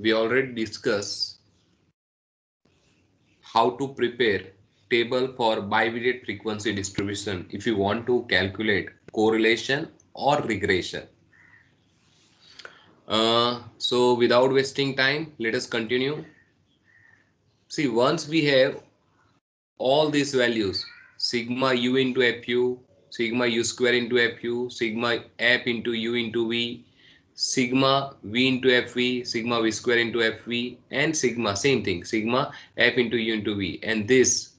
we already discussed how to prepare table for bivariate frequency distribution if you want to calculate correlation or regression. So without wasting time, let us continue. See, once we have all these values, sigma u into fu, sigma u square into fu, sigma f into u into v, sigma v into fv, sigma v square into fv, and sigma, same thing, sigma f into u into v, and this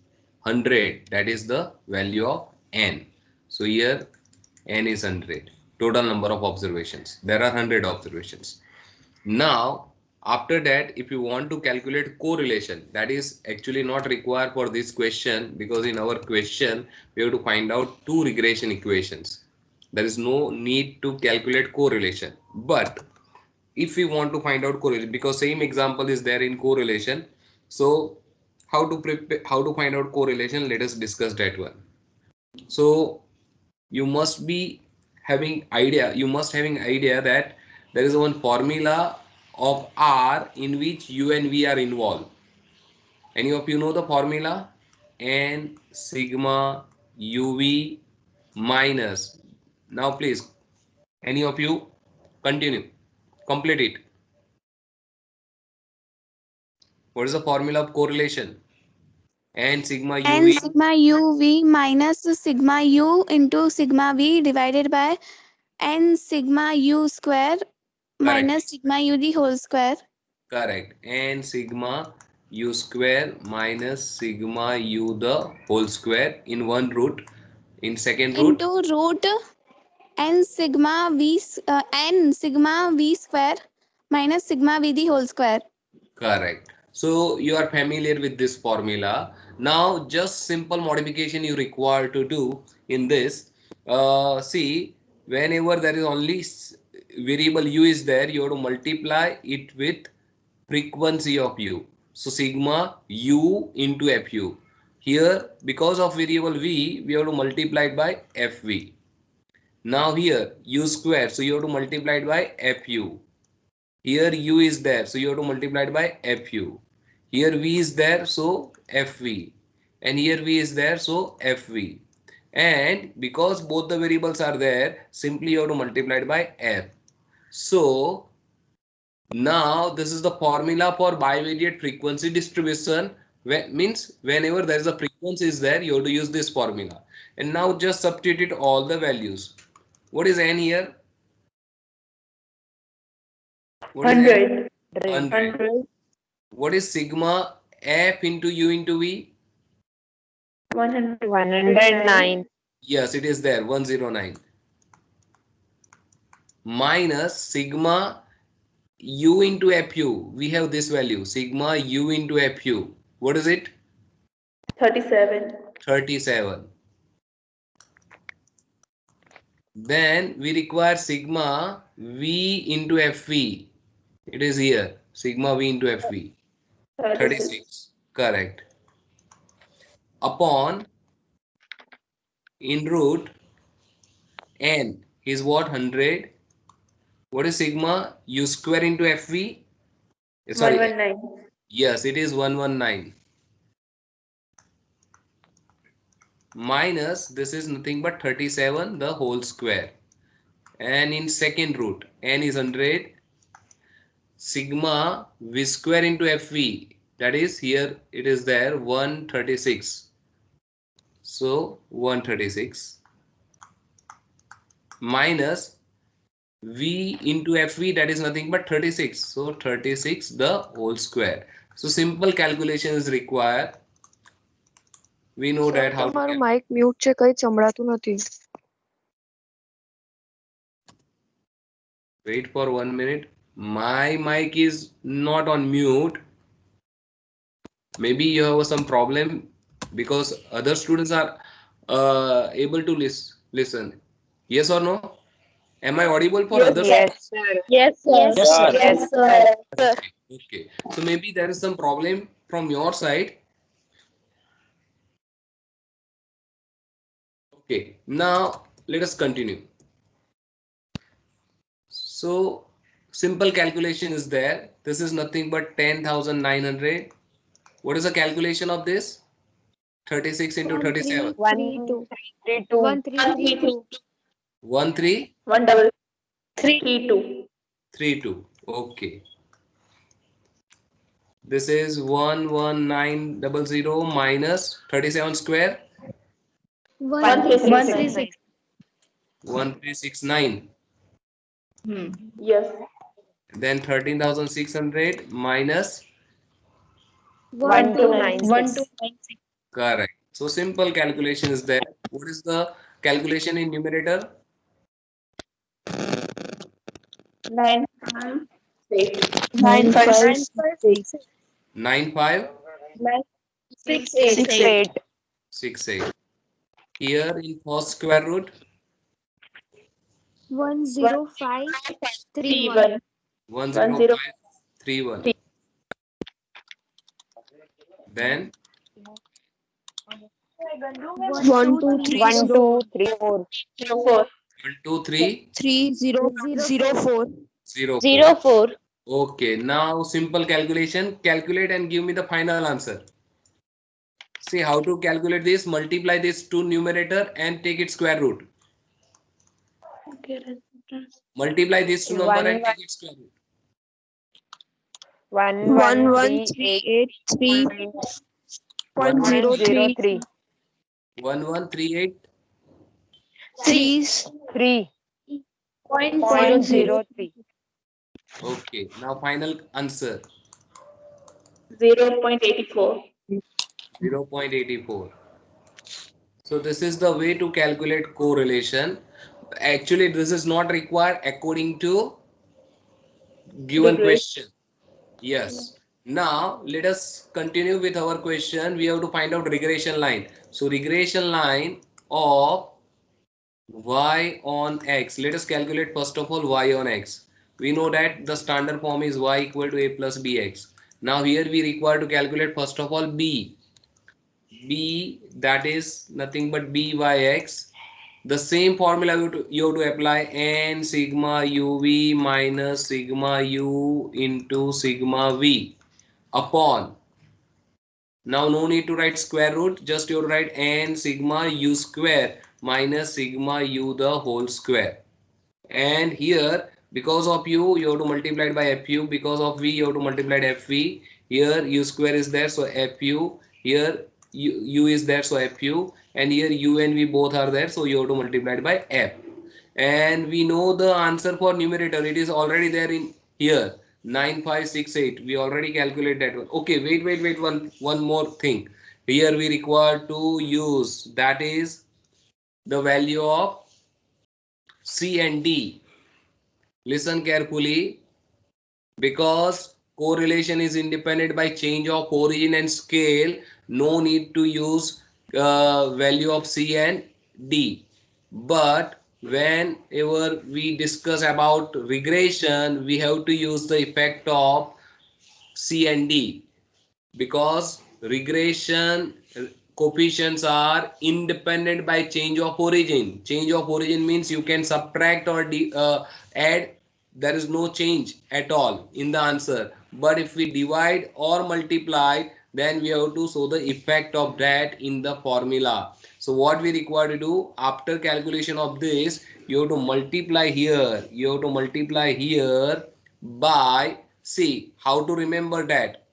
100, that is the value of n. So here n is 100, total number of observations. There are 100 observations. Now after that, if you want to calculate correlation, that is actually not required for this question, because in our question we have to find out two regression equations. There is no need to calculate correlation. But if we want to find out correlation, because same example is there in correlation, so how to prepare, how to find out correlation, let us discuss that one. So you must be having idea that there is one formula of R in which U and V are involved. Any of you know the formula? N sigma UV minus. Now please, any of you continue, complete it. What is the formula of correlation? N sigma N UV. sigma u v minus sigma u into sigma v divided by n sigma u square Correct. minus sigma u the whole square. Correct. N sigma u square minus sigma u the whole square in one root. In second root. Into root n sigma v square minus sigma v the whole square. Correct. So you are familiar with this formula. Now just simple modification you require to do in this. See, whenever there is only variable u is there, you have to multiply it with frequency of u. So sigma u into fu. Here, because of variable v, we have to multiply it by fv. Now here u square, so you have to multiply it by fu. Here u is there, so you have to multiply it by fu. Here v is there, so fv. And here v is there, so fv. And because both the variables are there, simply you have to multiply it by f. So now this is the formula for bivariate frequency distribution. Means whenever there is a frequency is there, you have to use this formula. And now just substitute all the values. What is n here? What is n? 100. 100. 100. What is sigma f into u into v? 109. Yes, it is there, 109. Minus sigma u into fu. We have this value, sigma u into fu. What is it? 37. 37. Then we require sigma v into fv. It is here, sigma v into fv. 36. Correct. Upon in root n is what? 100. What is sigma u square into fv? Sorry. 119. Yes, it is 119. Minus, this is nothing but 37 the whole square. And in second root, n is 100. Sigma v square into fv, that is here it is there 136. So 136 minus v into fv, that is nothing but 36. So 36 the whole square. So simple calculation is required. We know that how to તમારું Mike mute છે, કઈ સંભળાતું નથી. wait for 1 minute. My mic is not on mute. Maybe you have some problem because other students are able to listen. Yes or no? Am I audible for others? Yes, sir. Yes, sir. Yes, sir. Yes, sir. Okay. So maybe there is some problem from your side. Okay. Now let us continue. So simple calculation is there. This is nothing but 10,900. What is the calculation of this? 36 into 37. 1332. 1332. 1332. 1332. Okay. This is 11900 minus 37 square. 1369. 1369. Yes. Then 13,600 minus. 1296. Correct. So simple calculation is there. What is the calculation in numerator? 958. 9568. 9568. 68. Here in first square root, 10531. 10531. Then 1234. 04. 12304. 04. Okay, now simple calculation. Calculate and give me the final answer. See how to calculate this. Multiply this to numerator and take its square root. Multiply this to number and take its square root. 11383.03. 1138. 3.03. Okay, now final answer 0.84. 0.84. So this is the way to calculate correlation. Actually, this is not required according to given question. Yes. Now let us continue with our question. We have to find out regression line. So regression line of y on x. Let us calculate first of all y on x. We know that the standard form is y equal to a plus bx. Now here we require to calculate first of all b. B, that is nothing but b by x. The same formula you have to apply, n sigma uv minus sigma u into sigma v upon. Now no need to write square root, just you have to write n sigma u square minus sigma u the whole square. And here because of u, you have to multiply it by fu. Because of v, you have to multiply it fv. Here u square is there, so fu. Here u is there, so fu. And here u and v both are there, so you have to multiply it by f. And we know the answer for numerator. It is already there in here 9568. We already calculate that one. Okay, wait. One more thing. Here we require to use, that is the value of C and D. Listen carefully, because correlation is independent by change of origin and scale. No need to use value of C and D. But whenever we discuss about regression, we have to use the effect of C and D, because regression coefficients are independent by change of origin. Change of origin means you can subtract or add, there is no change at all in the answer. But if we divide or multiply, then we have to show the effect of that in the formula. So what we require to do after calculation of this, you have to multiply here, by, see how to remember that.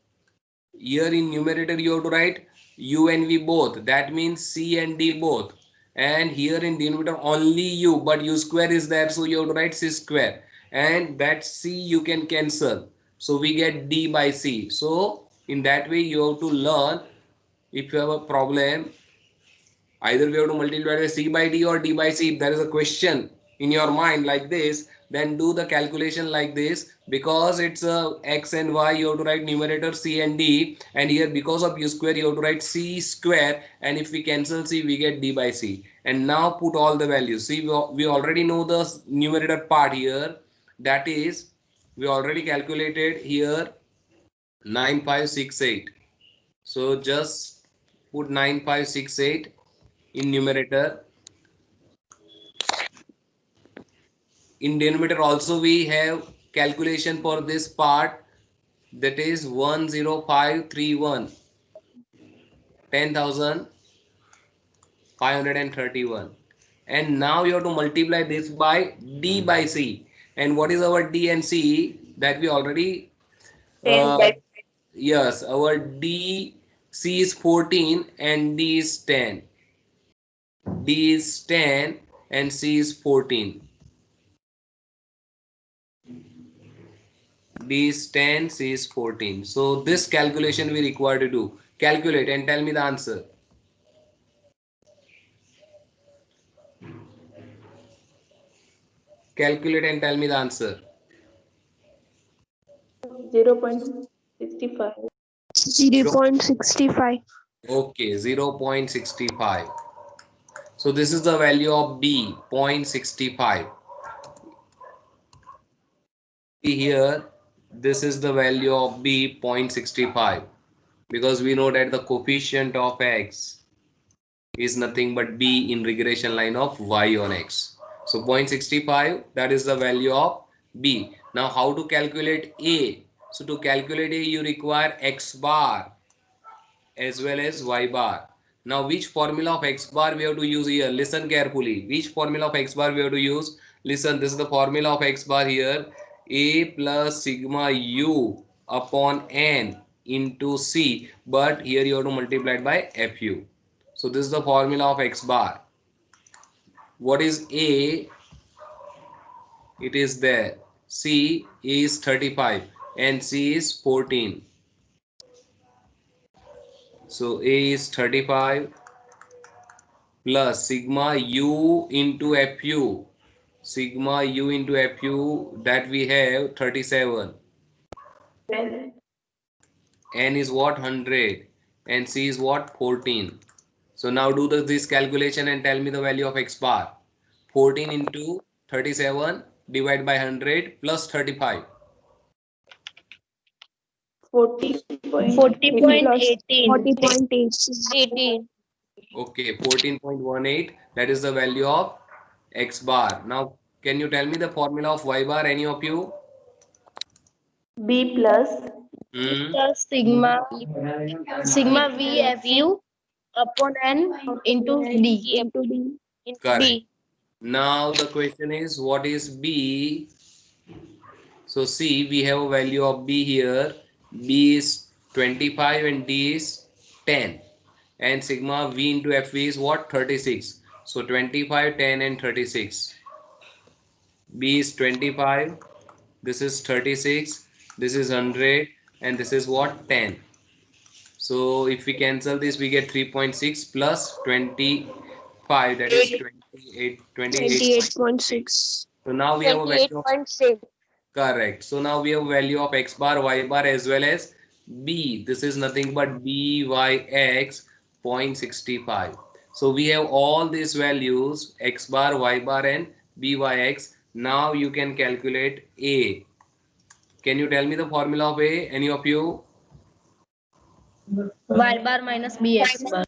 Here in numerator you have to write u and v both, that means c and d both. And here in denominator only u, but u square is there, so you have to write c square. And that c you can cancel, so we get d by c. So in that way you have to learn. If you have a problem, either we have to multiply by c by d or d by c. If there is a question in your mind like this, then do the calculation like this. Because it's x and y, you have to write numerator c and d, and here because of u square you have to write c square, and if we cancel c we get d by c. And now put all the values. See, we already know the numerator part here, that is we already calculated here 9568. So just put 9568 in numerator. In denominator also we have calculation for this part, that is 10531, 10,531. And now you have to multiply this by D by C. And what is our D and C? That we already 10. yes, our D C is 14 and D is 10. D is 10 and C is 14. D is 10, C is 14. So this calculation we require to do. Calculate and tell me the answer. Calculate and tell me the answer. 0.65. 0.65. Okay, 0.65. So this is the value of B, 0.65. Here, this is the value of B, 0.65. Because we know that the coefficient of X is nothing but B in regression line of Y on X. So 0.65, that is the value of B. Now how to calculate A? So to calculate A, you require X bar as well as Y bar. Now which formula of X bar we have to use here? Listen carefully. Which formula of X bar we have to use? Listen, this is the formula of X bar here. A plus sigma U upon N into C. But here you have to multiply it by FU. So this is the formula of X bar. What is A? It is there. C is 35 and C is 14. So A is 35 plus sigma U into FU. Sigma U into FU, that we have 37. 10. N is what? 100 and C is what? 14. So now do this calculation and tell me the value of X bar. 14 into 37 divided by 100 plus 35. 40.18. 40.8. Okay, 14.18, that is the value of X bar. Now can you tell me the formula of Y bar, any of you? B plus Plus sigma VFU upon N into D. Correct. Now the question is, what is B? So see, we have a value of B here. B is 25 and D is 10. And sigma V into FV is what? 36. So 25, 10 and 36. B is 25. This is 36. This is 100. And this is what? 10. So if we cancel this, we get 3.6 plus 25. That is 28. 28.6. So now we have a value of 28.6. correct. So now we have value of X bar, Y bar as well as B. This is nothing but BYX 0.65. So we have all these values X bar, Y bar and BYX. Now you can calculate A. Can you tell me the formula of A? Any of you? Y bar minus BX bar.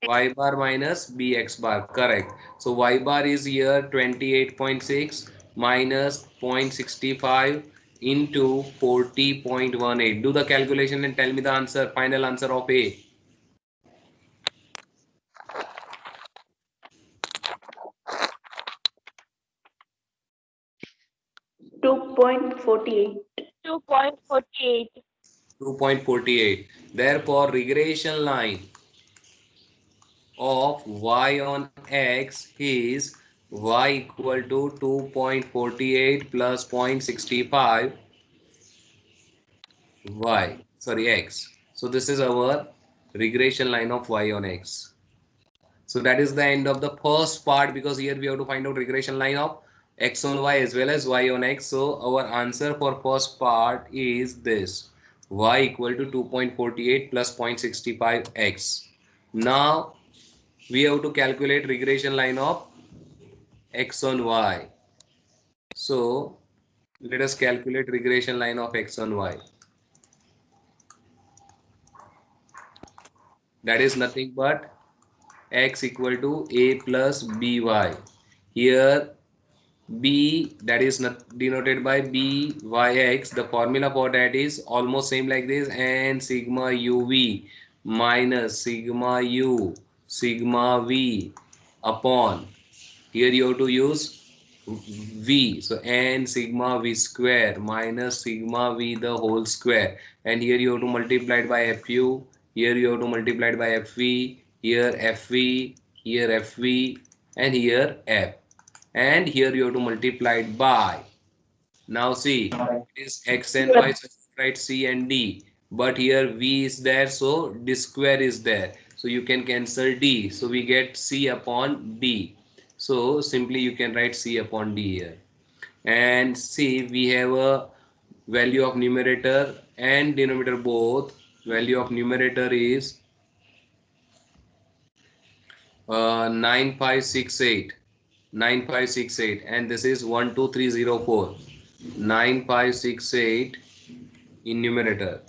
Y bar minus Bx bar. Correct. So Y bar is here 28.6 minus 0.65 into 40.18. Do the calculation and tell me the answer, final answer of A. two point 2.48. Therefore, regression line of y on x is y equal to 2.48 plus 0.65 x. So this is our regression line of y on x. So that is the end of the first part, because here we have to find out regression line of x on y as well as y on x. So our answer for first part is this: y equal to 2.48 plus 0.65 x. Now we have to calculate regression line of x on y. So let us calculate regression line of x on y. That is nothing but x equal to a plus by. Here B, that is not denoted by BYX. The formula for that is almost same like this, and sigma UV minus sigma U sigma V upon, here you have to use V, so n sigma V square minus sigma V the whole square, and here you have to multiply it by FU, here you have to multiply it by FV, here FV, here FV, and here F, and here you have to multiply it by, now see, it is X and Y, so write C and D, but here V is there, so D square is there, so you can cancel D, so we get C upon D. So simply you can write C upon D here. And see, we have a value of numerator and denominator both. Value of numerator is 9568, 9568, and this is 12304. 9568 in numerator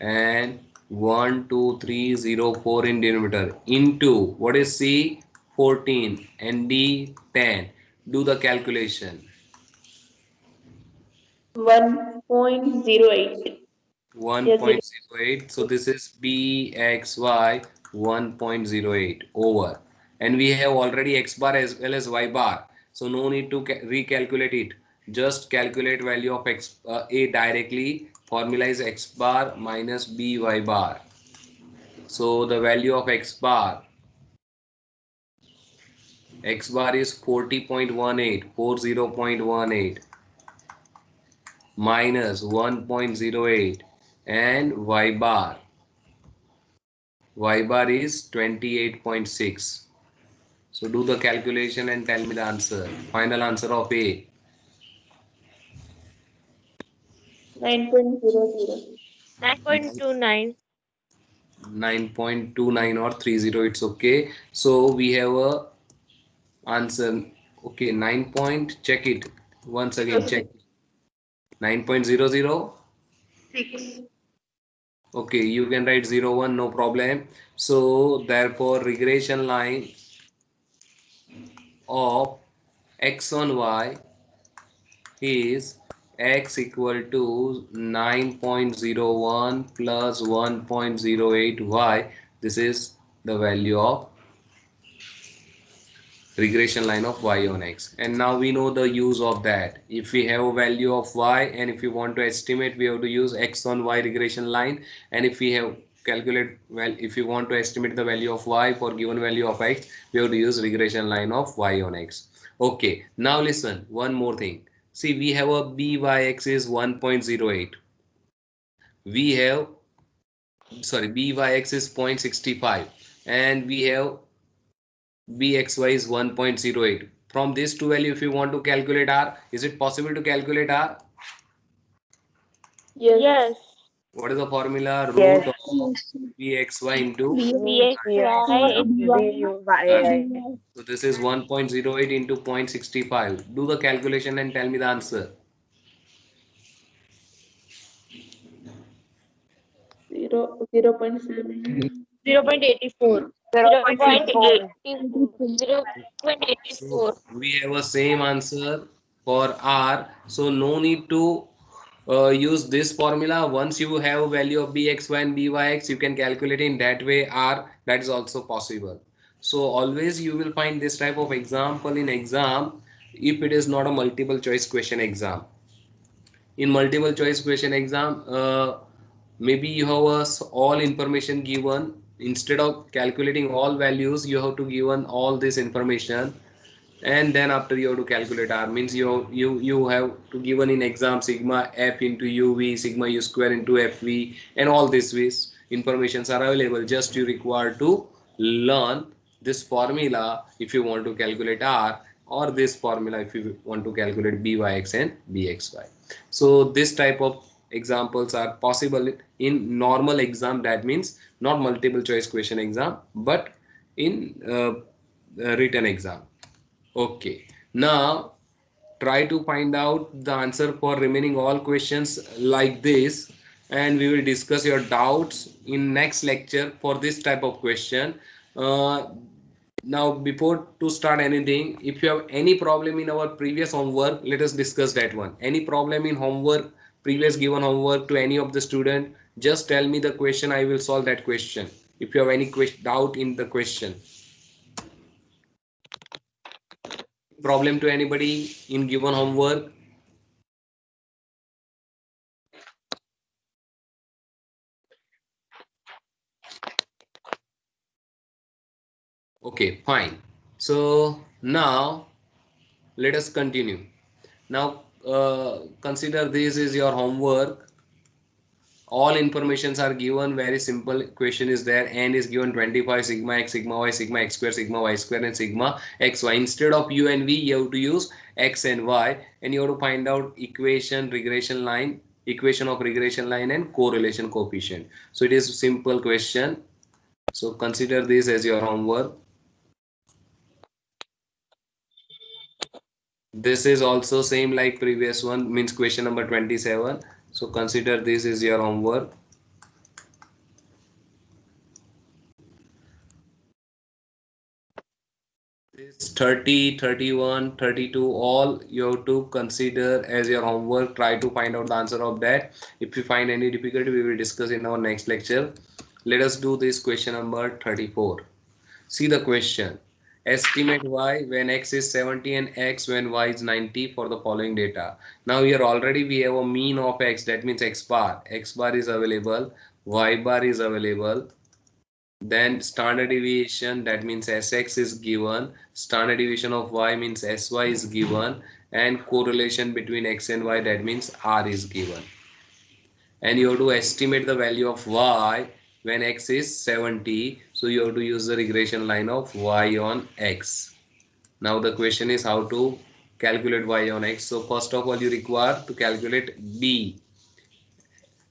and 12304 in denominator into, what is C? 14 and D 10. Do the calculation. 1.08. 1.08. So this is BXY 1.08 over, and we have already X bar as well as Y bar, so no need to recalculate it. Just calculate value of X A directly. Formula is X bar minus BY bar. So the value of X bar is 40.18, 40.18 minus 1.08, and Y bar is 28.6. So do the calculation and tell me the answer. Final answer of A. 9.00. 9.29. 9.29 or 30, it's okay. So we have a answer. Okay, 9 point, check it once again, check 9.00. 6. Okay, you can write 01, no problem. So therefore regression line of X on Y is X equal to 9.01 plus 1.08 Y. This is the value of regression line of Y on X. And now we know the use of that. If we have a value of Y and if we want to estimate, we have to use X on Y regression line. And if we have calculate, well, if you want to estimate the value of Y for given value of X, we have to use regression line of Y on X. Okay, now listen, one more thing. See, we have a BYX is 1.08. We have, sorry, BYX is 0.65, and we have BXY is 1.08. From these two value, if you want to calculate R, is it possible to calculate R? Yes. Yes. What is the formula? Yes. Root of BXY into BXY. so this is 1.08 into 0.65. Do the calculation and tell me the answer. 0.7. 0.84. 0.84. 0.84. So we have a same answer for R. So no need to use this formula. Once you have a value of BXY and BYX, you can calculate in that way R. That is also possible. So always you will find this type of example in exam if it is not a multiple choice question exam. In multiple choice question exam, maybe you have all information given. Instead of calculating all values, you have to given all this information, and then after you have to calculate R, means you have to given in exam sigma F into UV, sigma U square into FV, and all this ways informations are available. Just you require to learn this formula if you want to calculate R, or this formula if you want to calculate BYX and BXY. So this type of examples are possible in normal exam, that means not multiple choice question exam, but in written exam. Okay, now try to find out the answer for remaining all questions like this, and we will discuss your doubts in next lecture for this type of question. now before to start anything, if you have any problem in our previous homework, let us discuss that one. Any problem in homework, previous given homework to any of the student, just tell me the question, I will solve that question. If you have any doubt in the question, problem to anybody in given homework? Okay, fine. So now let us continue. Now consider this is your homework. All informations are given. Very simple question is there. N is given 25, sigma x, sigma y, sigma x square, sigma y square, and sigma xy. Instead of u and v, you have to use x and y, and you have to find out equation, regression line, equation of regression line, and correlation coefficient. So it is a simple question. So consider this as your homework. This is also same like previous one, means question number 27. So consider this is your homework. This 30, 31, 32, all you have to consider as your homework. Try to find out the answer of that. If you find any difficulty, we will discuss in our next lecture. Let us do this question number 34. See the question. Estimate y when x is 70 and x when y is 90 for the following data. Now here already we have a mean of x, that means x bar. X bar is available, y bar is available. Then standard deviation, that means Sx is given, standard deviation of y means Sy is given, and correlation between x and y, that means R is given. And you have to estimate the value of y when x is 70, so you have to use the regression line of y on x. Now the question is how to calculate y on x. So first of all you require to calculate b,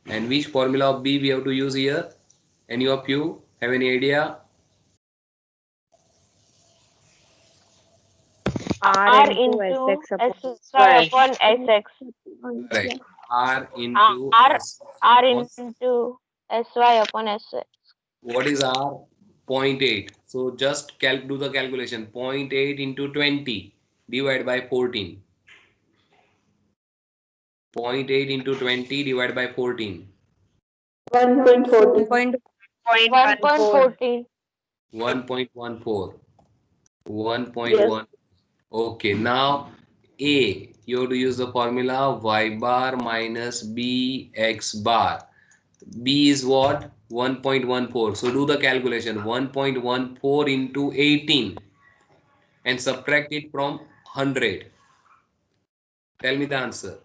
and which formula of b we have to use here? Any of you have any idea? R into Sy upon Sx. Correct. R into R S upon, into Sy upon Sx. what is R? 0.8. So just do the calculation. 0.8 into 20 divided by 14. 0.8 into 20 divided by 14. 1.40. 1.14. 1.14. 1.1. Yes. Okay. Now A, you have to use the formula y bar minus b x bar. B is what? 1.14. So do the calculation. 1.14 into 18 and subtract it from 100. Tell me the answer.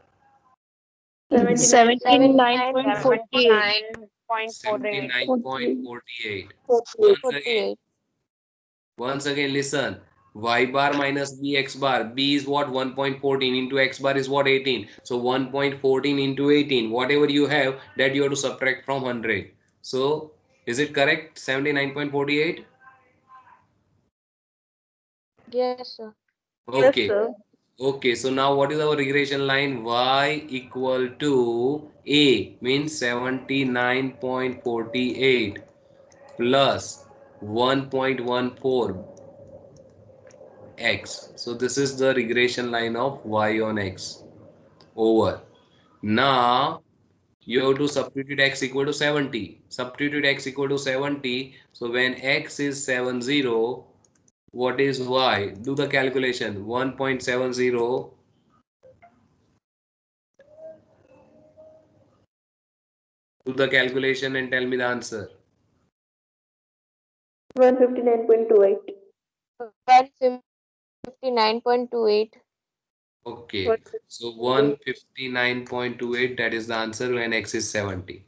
79.48. 79.48. Once again listen. Y bar minus b x bar. B is what? 1.14 into x bar is what? 18. So 1.14 into 18. Whatever you have, that you have to subtract from 100. So is it correct? 79.48? Yes, sir. Okay. Yes, sir. Okay, so now what is our regression line? Y equal to A means 79.48 plus 1.14 x. So this is the regression line of y on x over. Now you have to substitute x equal to 70. Substitute x equal to 70. So when x is 70, what is y? Do the calculation. 1.70. Do the calculation and tell me the answer. 159.28. 159.28. Okay, so 159.28, that is the answer when x is 70.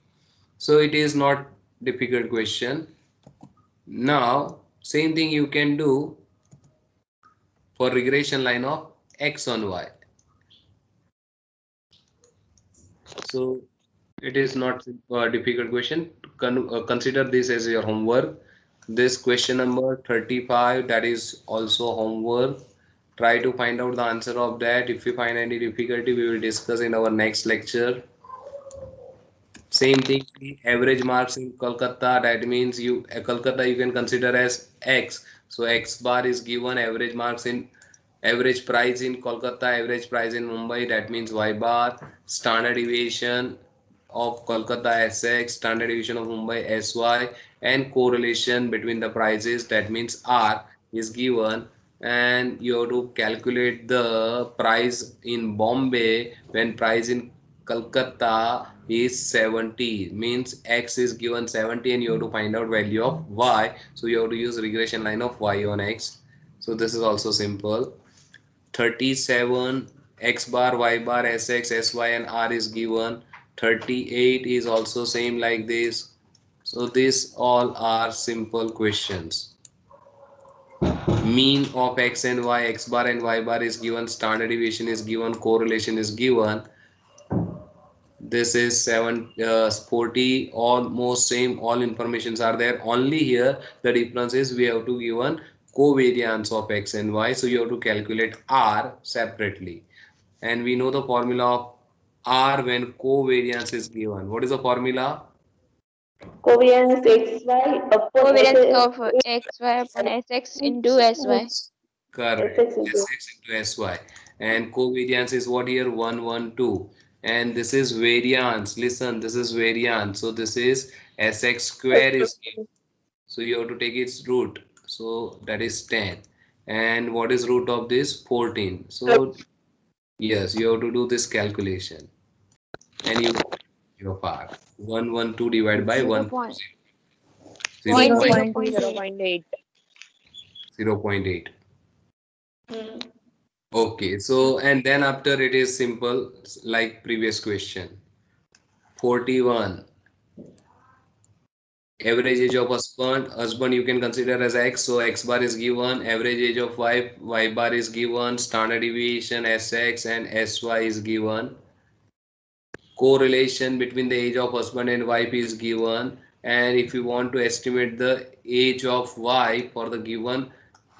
So it is not difficult question. Now same thing you can do for regression line of x on y. So it is not a difficult question. Consider this as your homework. This question number 35, that is also homework. Try to find out the answer of that. If you find any difficulty, we will discuss in our next lecture. Same thing, average marks in Kolkata, that means you Kolkata you can consider as x. So X bar is given average marks in average price in Kolkata, average price in Mumbai, that means Y bar, standard deviation of Kolkata SX, standard deviation of Mumbai SY, and correlation between the prices, that means R is given, and you have to calculate the price in Bombay when price in Kolkata is 70, means X is given 70 and you have to find out value of Y, so you have to use regression line of Y on X. So this is also simple. 37 X bar, Y bar, SX, SY and R is given. 38 is also same like this. So these all are simple questions. Mean of X and Y, X bar and Y bar is given, standard deviation is given, correlation is given. This is 40, almost same, all informations are there. Only here the difference is we have to given covariance of X and Y, so you have to calculate R separately. And we know the formula of R when covariance is given. What is the formula? Covariance XY upon Covariance SS of XY upon SX into SY. Correct. SS into Sx into Sy. And covariance is what here? 1, 1, 2. And this is variance. Listen, this is variance. So this is Sx square is given. So you have to take its root. So that is 10. And what is root of this? 14. So yes, you have to do this calculation. And you your part. 112 divided by 1, 0.8. 0.8. Okay, so and then after it is simple like previous question. 41. Average age of husband you can consider as X, so X bar is given, average age of wife, Y bar is given, standard deviation SX and SY is given. Correlation between the age of husband and wife is given, and if you want to estimate the age of wife for the given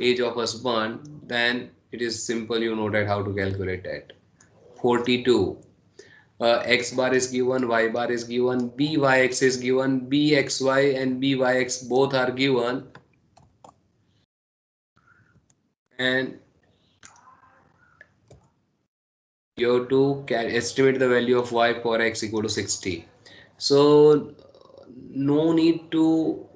age of husband, then it is simple, you know that how to calculate that. 42. X bar is given, Y bar is given, BYX is given, BXY and BYX both are given, and you have to estimate the value of Y for X equal to 60. So no need to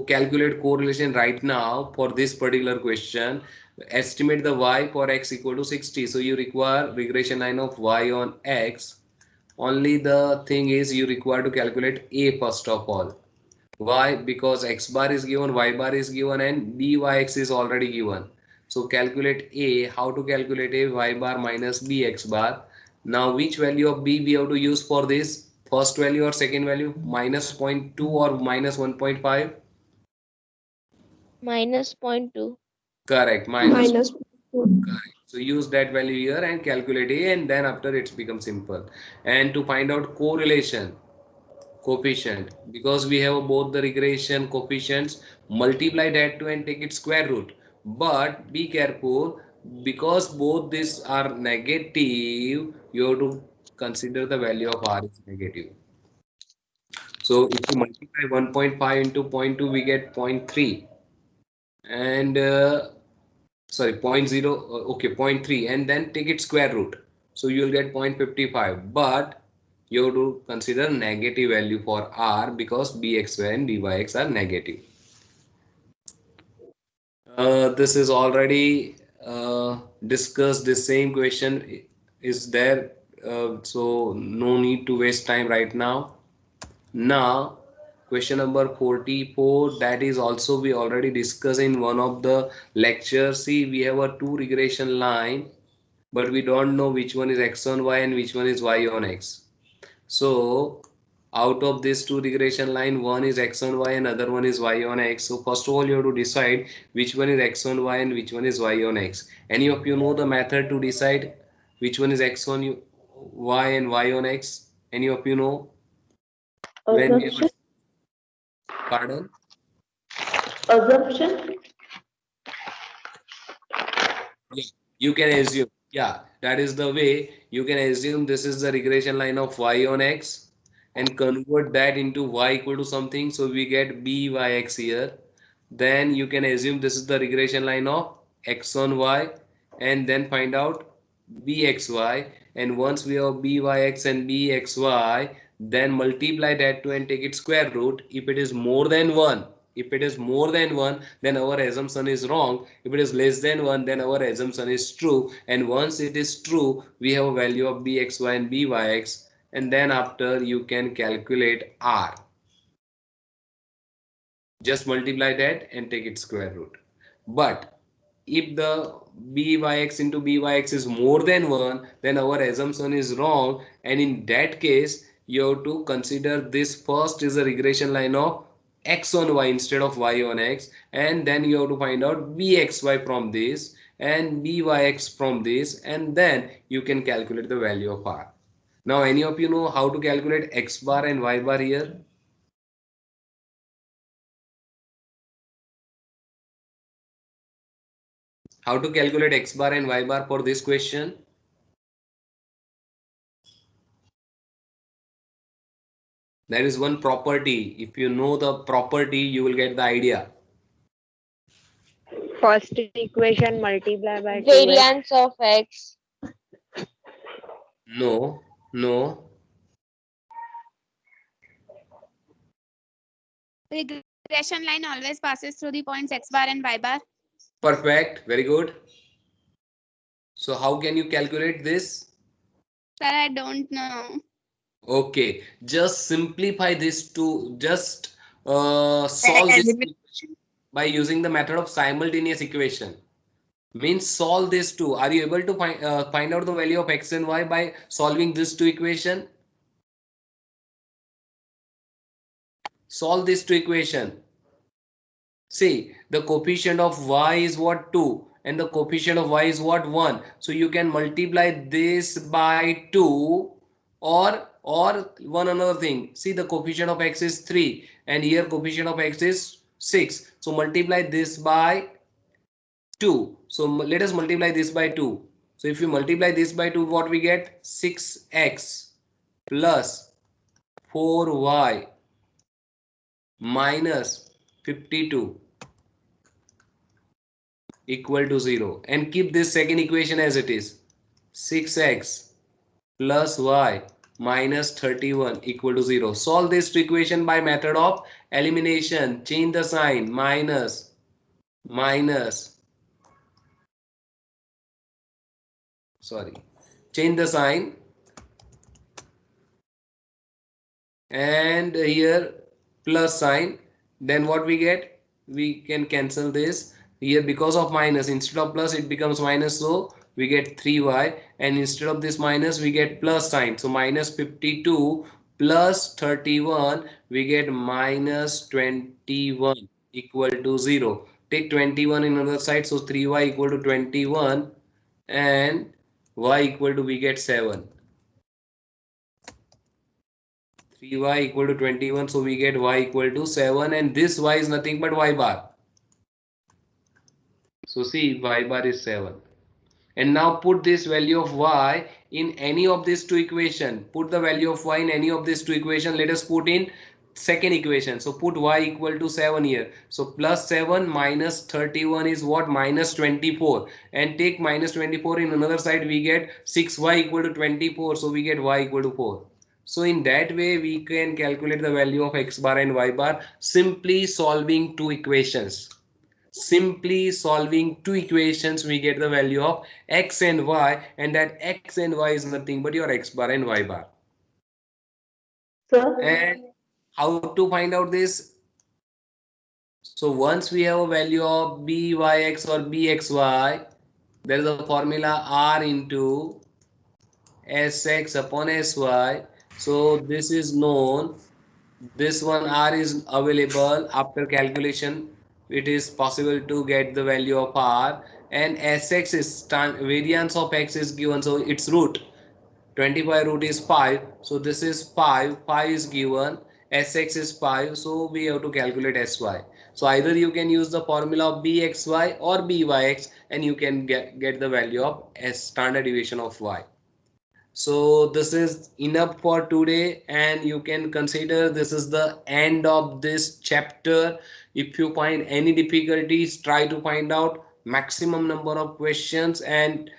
calculate correlation right now for this particular question. Estimate the Y for X equal to 60. So you require regression line of Y on X. Only the thing is you require to calculate A first of all. Why? Because X bar is given, Y bar is given and BYX is already given. So calculate A. How to calculate A? Y bar minus BX bar. Now which value of B we have to use for this? First value or second value? Minus 0.2 or minus 1.5? Minus 0.2. Correct. Minus. minus. Correct. So use that value here and calculate A, and then after it's become simple. And to find out correlation coefficient, because we have both the regression coefficients, multiply that to and take its square root, but be careful because both these are negative, you have to consider the value of R is negative. So if you multiply 1.5 into 0.2 we get 0.3 and sorry 0.0 okay 0.3 and then take its square root, so you will get 0.55, but you have to consider negative value for R because BXY and BYX are negative. This is already discussed. The same question is there, so no need to waste time right now. Now question number 44, that is also we already discussed in one of the lectures. See, we have a two regression line, but we don't know which one is X on Y and which one is Y on X. So out of this two regression line, one is X on Y and other one is Y on X. So first of all you have to decide which one is X on Y and which one is Y on X. Any of you know the method to decide which one is X on Y and Y on X? Any of you know? When we Assumption. pardon? Assumption. Yeah, you can assume. Yeah, that is the way you can assume this is the regression line of Y on X and convert that into Y equal to something. So we get BYX here. then you can assume this is the regression line of x on y, and then find out bxy. And once we have byx and bxy, then multiply that two and take its square root. If it is more than 1, if it is more than 1, then our assumption is wrong. If it is less than 1, then our assumption is true. And once it is true, we have a value of bxy and byx, and then after you can calculate r. Just multiply that and take its square root. But if the byx into byx is more than 1, then our assumption is wrong, and in that case you have to consider this first is a regression line of x on y instead of y on x, and then you have to find out bxy from this and byx from this, and then you can calculate the value of r. Now any of you know how to calculate x bar and y bar here? How to calculate x bar and y bar for this question? There is one property. If you know the property, you will get the idea. First equation multiply by 2x. Variance of x. No, no. Regression line always passes through the points x bar and y bar. Perfect. Very good. So how can you calculate this? Sir, I don't know. Okay. Just simplify this to just solve this by using the method of simultaneous equation. Means solve this two. Are you able to find out the value of x and y by solving this two equation? Solve this two equation. See, the coefficient of y is what? 2, and the coefficient of y is what? 1. So you can multiply this by 2, or one another thing. See, the coefficient of x is 3 and here coefficient of x is 6. So multiply this by 2. So let us multiply this by 2. So if you multiply this by 2, what we get? 6x plus 4y minus 52 equal to 0, and keep this second equation as it is. 6x plus y minus 31 equal to 0. Solve this equation by method of elimination. Change the sign. Minus, sorry, change the sign, and here plus sign. Then what we get? We can cancel this. Here because of minus, instead of plus it becomes minus, so we get 3y, and instead of this minus we get plus sign. So minus 52 plus 31, we get minus 21 equal to 0. Take 21 in other side, so 3y equal to 21 and y equal to, we get 7. 3y equal to 21, so we get y equal to 7, and this y is nothing but y bar. So see, y bar is 7. And now put this value of y in any of these two equation. Put the value of y in any of these two equation. Let us put in second equation. So put y equal to 7 here. So plus 7 minus 31 is what? Minus 24. And take minus 24 in another side, we get 6y equal to 24. So we get y equal to 4. So in that way we can calculate the value of x bar and y bar simply solving two equations. Simply solving two equations, we get the value of x and y, and that x and y is nothing but your x bar and y bar. Sir, And how to find out this? So once we have a value of byx or bxy, there is a formula r into sx upon sy. So this is known. This one r is available. After calculation, it is possible to get the value of r, and sx is variance of x is given, so its root 25 root is 5, so this is 5 is given, sx is 5, so we have to calculate sy. So either you can use the formula of bxy or byx, and you can get the value of standard deviation of y. So this is enough for today, and you can consider this is the end of this chapter. If you find any difficulties, try to find out maximum number of questions and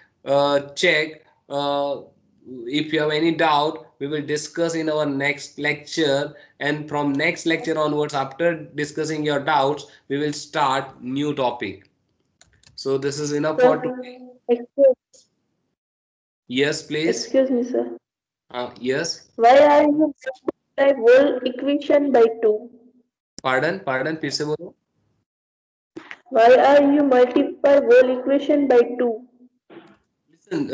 check. If you have any doubt, we will discuss in our next lecture, and from next lecture onwards, after discussing your doubts, we will start new topic. So this is enough for today. Yes, please. Excuse me, sir. Yes. Why are you multiply whole equation by 2? Pardon, फिर से बोलो. Why are you multiply whole equation by 2? Listen,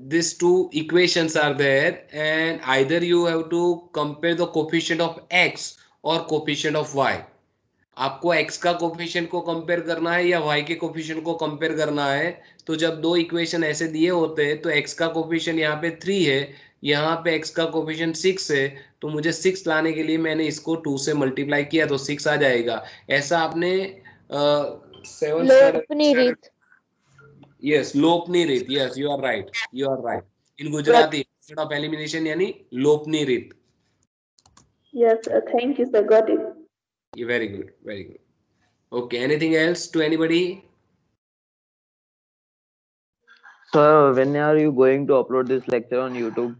these two equations are there, and either you have to compare the coefficient of x or coefficient of y. आपको x का coefficient को compare करना है या y के coefficient को compare करना है. तो जब दो इक्वेशन ऐसे दिए होते हैं तो x का कोफिशिएंट यहाँ पे 3 है, यहाँ पे x का कोफिशिएंट 6 है, तो मुझे 6 लाने के लिए मैंने इसको 2 से मल्टीप्लाई किया तो 6 आ जाएगा. ऐसा आपने 7th स्टैंडर्ड. यस, लोपनी रीत. Yes, you are right, you are right. In Gujarati method of elimination यानी लोपनी रीत. Yes, sir. Thank you, sir. Got it. Very good, very good. Okay, anything else to anybody? Sir, when are you going to upload this lecture on YouTube?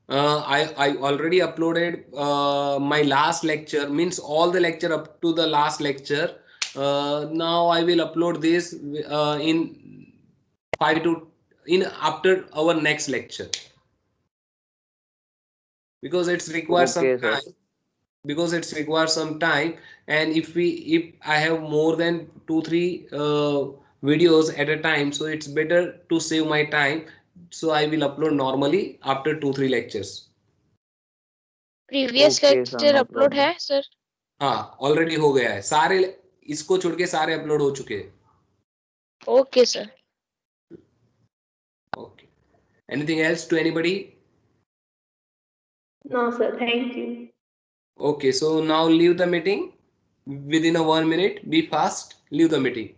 I already uploaded my last lecture, means all the lecture up to the last lecture. Now I will upload this in after our next lecture, because it's requires some Okay, sir. time. Because it's requires some time, and if I have more than 2-3 videos at a time, so it's better to save my time. So I will upload normally after 2-3 lectures. Previous Okay, sir, lecture no upload problem. है sir? हाँ, already हो गया है. सारे इसको छोड़ के सारे अपलोड हो चुके हैं. Okay sir. Okay. Anything else to anybody? No, sir. Thank you. Okay, so now leave the meeting within a 1 minute. Be fast. Leave the meeting.